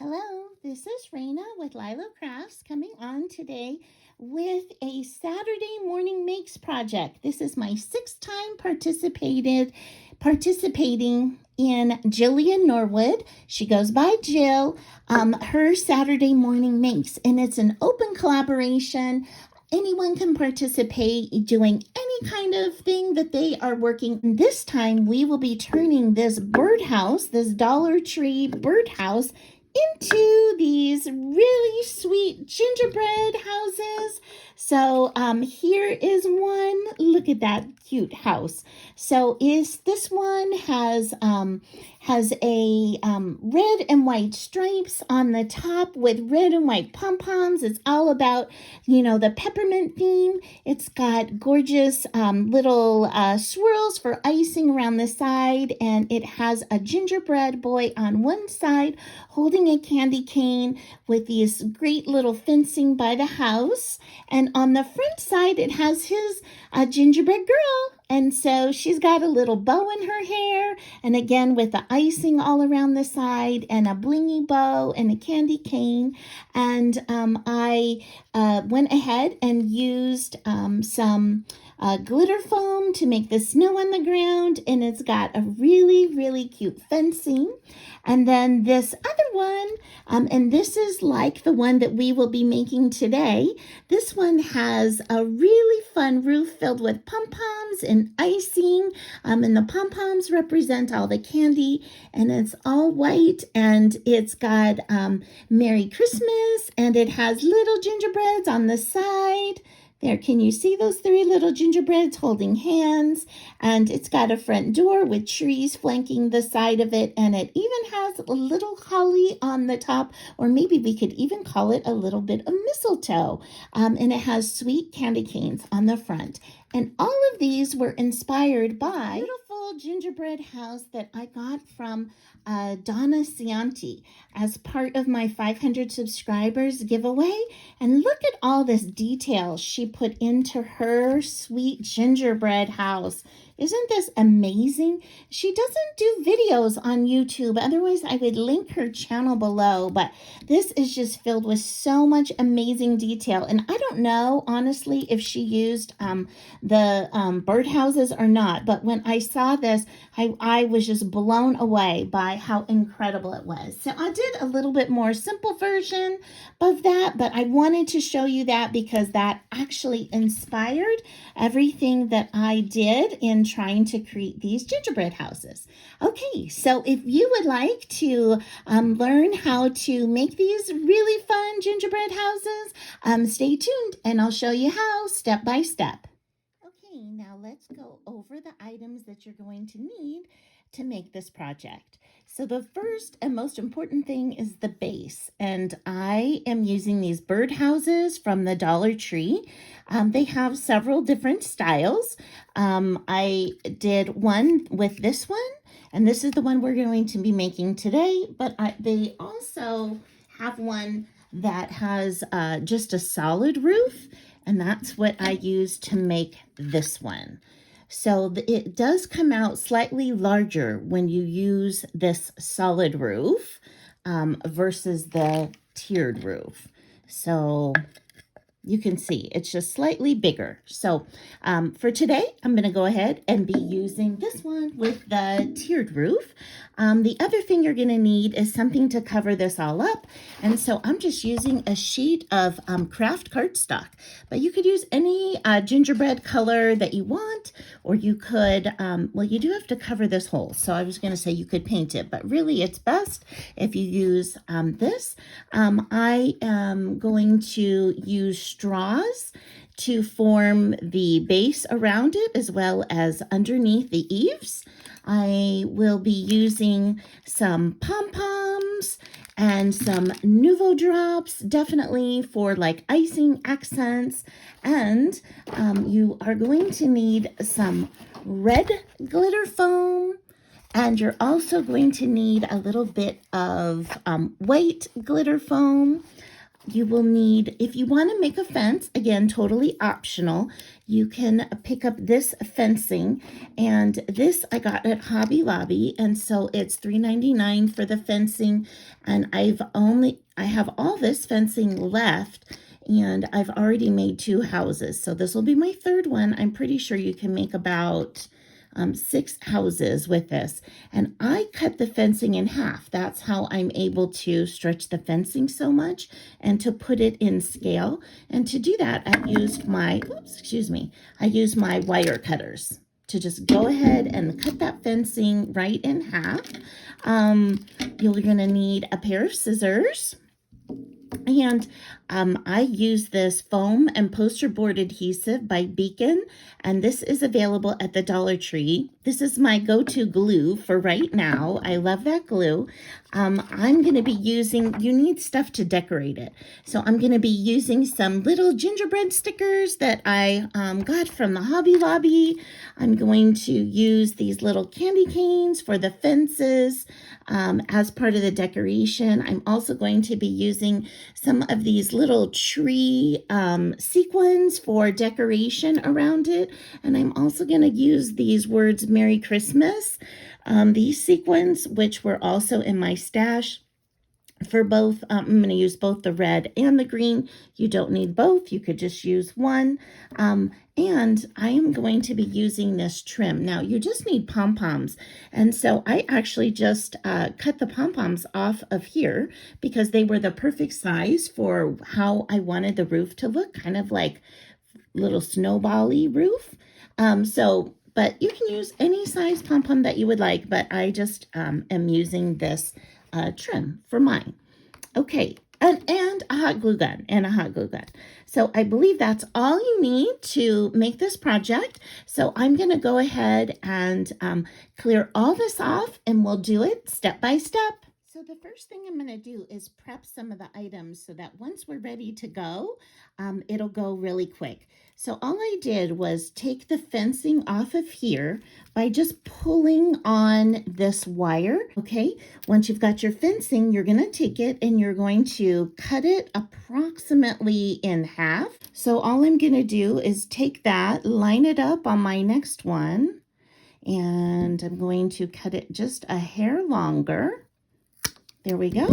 Hello, this is Raina with Lilo Crafts coming on today with a Saturday morning makes project. This is my sixth time participating in Jillian Norwood. She goes by Jill. Her Saturday morning makes, and it's an open collaboration. Anyone can participate doing any kind of thing that they are working. This time we will be turning this birdhouse, this Dollar Tree birdhouse, into these really sweet gingerbread houses. So here is one. Look at that cute house. So this one has a red and white stripes on the top with red and white pom-poms. It's all about, the peppermint theme. It's got gorgeous little swirls for icing around the side, and it has a gingerbread boy on one side holding a candy cane with these great little fencing by the house. And on the front side, it has his gingerbread girl. And so she's got a little bow in her hair, and again with the icing all around the side, and a blingy bow and a candy cane. And I went ahead and used some glitter foam to make the snow on the ground, and it's got a really, really cute fencing. And then this other one, and this is like the one that we will be making today. This one has a really fun roof filled with pom-poms and icing, and the pom-poms represent all the candy, and it's all white, and it's got Merry Christmas, and it has little gingerbreads on the side. There, can you see those three little gingerbreads holding hands? And it's got a front door with trees flanking the side of it, and it even has a little holly on the top, or maybe we could even call it a little bit of mistletoe. And it has sweet candy canes on the front. And all of these were inspired by a beautiful gingerbread house that I got from Donna Cianti as part of my 500 subscribers giveaway. And look at all this detail she put into her sweet gingerbread house. Isn't this amazing? She doesn't do videos on YouTube. Otherwise, I would link her channel below. But this is just filled with so much amazing detail. And I don't know, honestly, if she used the birdhouses or not. But when I saw this, I was just blown away by how incredible it was. So I did a little bit more simple version of that. But I wanted to show you that because that actually inspired everything that I did in trying to create these gingerbread houses. Okay, so if you would like to learn how to make these really fun gingerbread houses, stay tuned and I'll show you how step by step. Okay, now let's go over the items that you're going to need to make this project. So the first and most important thing is the base, and I am using these birdhouses from the Dollar Tree. They have several different styles. I did one with this one, and this is the one we're going to be making today, but they also have one that has just a solid roof, and that's what I used to make this one. So it does come out slightly larger when you use this solid roof versus the tiered roof. So you can see it's just slightly bigger. So for today, I'm going to go ahead and be using this one with the tiered roof. The other thing you're going to need is something to cover this all up. And so I'm just using a sheet of craft cardstock. But you could use any gingerbread color that you want, or you could, well, you do have to cover this hole. So I was going to say you could paint it, but really it's best if you use this. I am going to use straws to form the base around it as well as underneath the eaves. I will be using some pom-poms and some Nouveau drops, definitely for like icing accents. And you are going to need some red glitter foam, and you're also going to need a little bit of white glitter foam. you will need, if you want to make a fence, again, totally optional, you can pick up this fencing. And this I got at Hobby Lobby. And so it's $3.99 for the fencing. And I have all this fencing left. And I've already made 2 houses. So this will be my 3rd one. I'm pretty sure you can make about 6 houses with this. And I cut the fencing in half. That's how I'm able to stretch the fencing so much and to put it in scale. And to do that, I used my wire cutters to just go ahead and cut that fencing right in half. You're going to need a pair of scissors. And I use this foam and poster board adhesive by Beacon, and this is available at the Dollar Tree. This is my go-to glue for right now. I love that glue. I'm going to be using, you need stuff to decorate it. So I'm going to be using some little gingerbread stickers that I got from the Hobby Lobby. I'm going to use these little candy canes for the fences as part of the decoration. I'm also going to be using some of these little tree sequins for decoration around it. And I'm also going to use these words, Merry Christmas, these sequins, which were also in my stash. For both, I'm going to use both the red and the green. You don't need both. You could just use one. And I am going to be using this trim. Now, you just need pom-poms. And so I actually just cut the pom-poms off of here because they were the perfect size for how I wanted the roof to look, kind of like little snowball-y roof. But you can use any size pom-pom that you would like, but I just am using this trim for mine. Okay, and a hot glue gun, So I believe that's all you need to make this project. So I'm going to go ahead and clear all this off, and we'll do it step by step. So the first thing I'm going to do is prep some of the items so that once we're ready to go, it'll go really quick. So all I did was take the fencing off of here by just pulling on this wire, okay? Once you've got your fencing, you're going to take it and you're going to cut it approximately in half. So all I'm going to do is take that, line it up on my next one, and I'm going to cut it just a hair longer. There we go.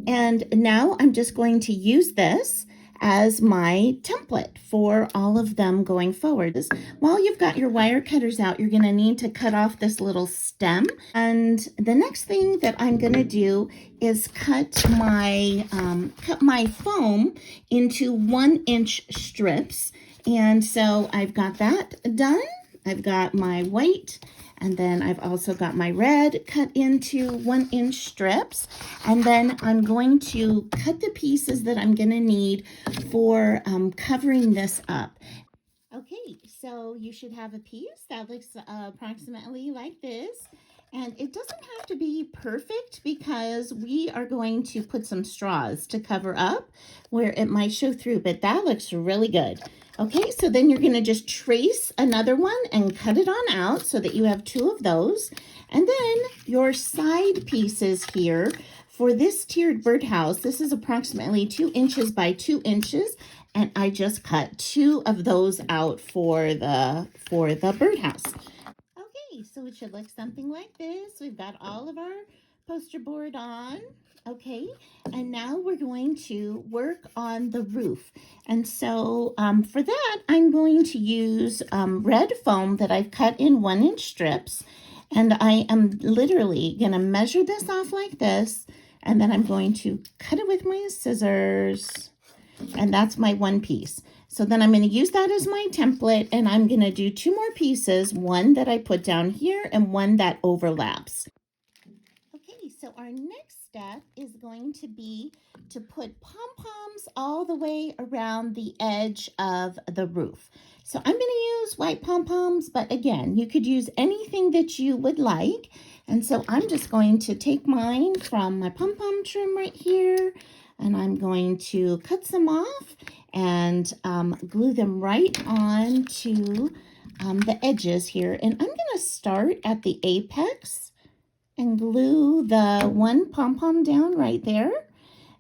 And now I'm just going to use this as my template for all of them going forward. While you've got your wire cutters out, you're going to need to cut off this little stem. And the next thing that I'm going to do is cut my foam into 1-inch strips. And so I've got that done. I've got my white, and then I've also got my red cut into 1-inch strips. And then I'm going to cut the pieces that I'm going to need for covering this up. Okay, so you should have a piece that looks approximately like this. And it doesn't have to be perfect because we are going to put some straws to cover up where it might show through, but that looks really good. Okay, so then you're going to just trace another one and cut it on out so that you have 2 of those. And then your side pieces here for this tiered birdhouse, this is approximately 2 inches by 2 inches. And I just cut 2 of those out for the birdhouse. Okay, so it should look something like this. We've got all of our poster board on. Okay, and now we're going to work on the roof. And so for that, I'm going to use red foam that I've cut in 1-inch strips. And I am literally going to measure this off like this. And then I'm going to cut it with my scissors. And that's my 1 piece. So then I'm going to use that as my template. And I'm going to do 2 more pieces. One that I put down here and one that overlaps. Okay, so our next step is going to be to put pom-poms all the way around the edge of the roof. So I'm going to use white pom-poms, but again, you could use anything that you would like. And so I'm just going to take mine from my pom-pom trim right here, and I'm going to cut some off and glue them right on to the edges here. And I'm going to start at the apex and glue the 1 pom-pom down right there.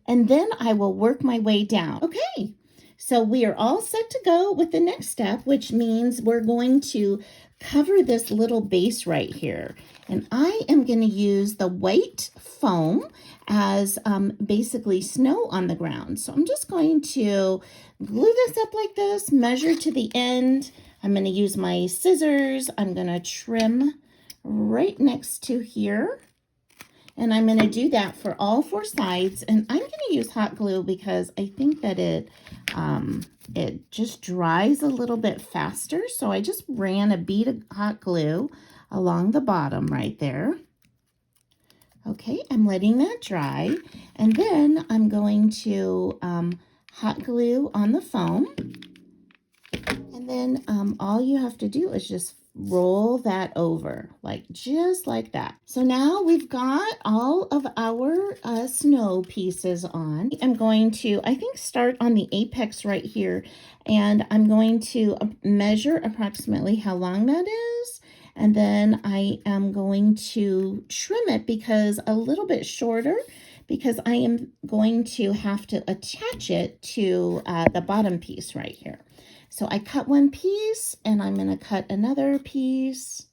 and then I will work my way down. Okay, so we are all set to go with the next step, which means we're going to cover this little base right here. And I am going to use the white foam as basically snow on the ground. So I'm just going to glue this up like this, measure to the end. I'm going to use my scissors. I'm going to trim right next to here. And I'm going to do that for all 4 sides. And I'm going to use hot glue because I think that it just dries a little bit faster. So I just ran a bead of hot glue along the bottom right there. Okay, I'm letting that dry. And then I'm going to hot glue on the foam. And then all you have to do is just roll that over, like just like that. So now we've got all of our snow pieces on. I'm going to, I think, start on the apex right here, and I'm going to measure approximately how long that is. And then I am going to trim it because a little bit shorter, because I am going to have to attach it to the bottom piece right here. So I cut one piece, and I'm going to cut another piece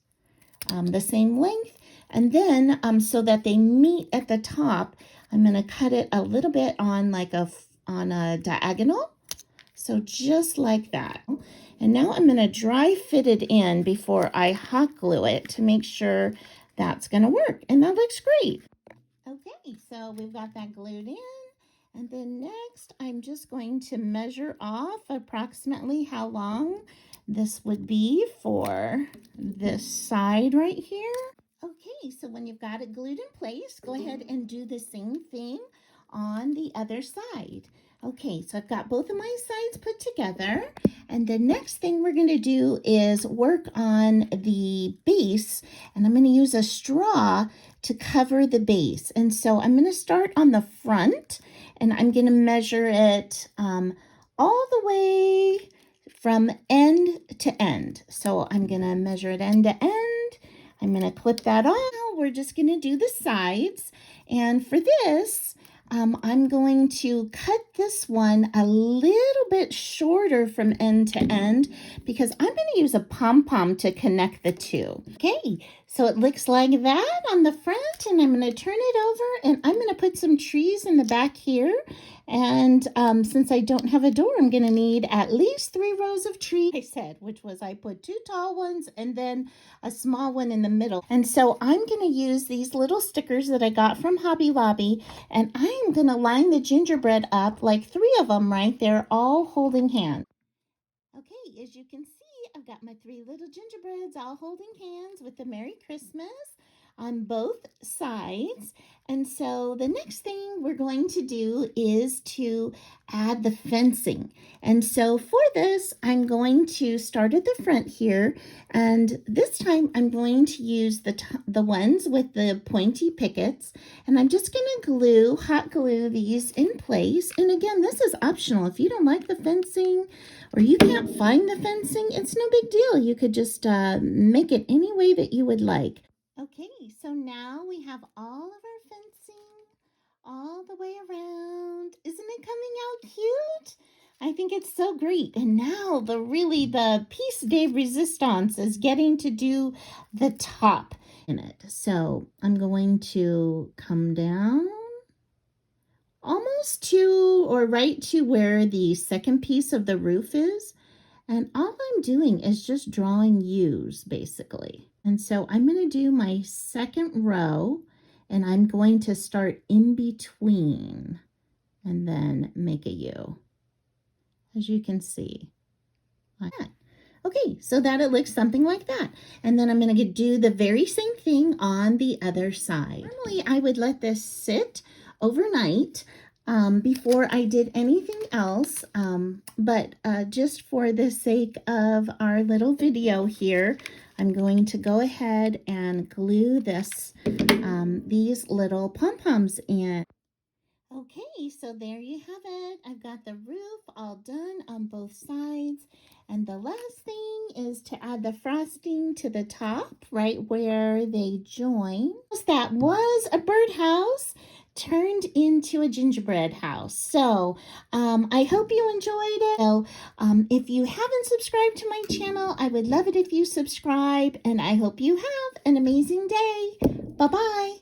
the same length. And then so that they meet at the top, I'm going to cut it a little bit on on a diagonal. So just like that. And now I'm going to dry fit it in before I hot glue it to make sure that's going to work. And that looks great. Okay, so we've got that glued in. And then next, I'm just going to measure off approximately how long this would be for this side right here. Okay, so when you've got it glued in place, go ahead and do the same thing on the other side. Okay, so I've got both of my sides put together. And the next thing we're going to do is work on the base. And I'm going to use a straw to cover the base. And so I'm going to start on the front. And I'm going to measure it all the way from end to end. So I'm going to measure it end to end. I'm going to clip that on. Now we're just going to do the sides. And for this, I'm going to cut this one a little bit shorter from end to end because I'm going to use a pom-pom to connect the two. Okay, so it looks like that on the front, and I'm going to turn it over, and I'm going to put some trees in the back here. And since I don't have a door, I'm going to need at least 3 rows of trees, I said, which was I put 2 tall ones and then a small one in the middle. And so I'm going to use these little stickers that I got from Hobby Lobby, and I'm going to line the gingerbread up like 3 of them right there, all holding hands. Okay, as you can see, I've got my 3 little gingerbreads all holding hands with the Merry Christmas on both sides. And so the next thing we're going to do is to add the fencing. And so for this, I'm going to start at the front here. And this time I'm going to use the ones with the pointy pickets. And I'm just going to hot glue these in place. And again, this is optional. If you don't like the fencing or you can't find the fencing, it's no big deal. You could just make it any way that you would like. Okay, so now we have all of our fencing all the way around. Isn't it coming out cute? I think it's so great. And now the piece de resistance is getting to do the top in it. So I'm going to come down almost to or right to where the second piece of the roof is. And all I'm doing is just drawing U's basically. And so I'm going to do my second row, and I'm going to start in between and then make a U, as you can see, like that. Okay, so that it looks something like that. And then I'm going to do the very same thing on the other side. Normally, I would let this sit overnight before I did anything else, but just for the sake of our little video here, I'm going to go ahead and glue these little pom-poms in. Okay, so there you have it. I've got the roof all done on both sides. And the last thing is to add the frosting to the top, right where they join. That was a birdhouse turned into a gingerbread house. So I hope you enjoyed it. So if you haven't subscribed to my channel, I would love it if you subscribe, and I hope you have an amazing day. Bye-bye.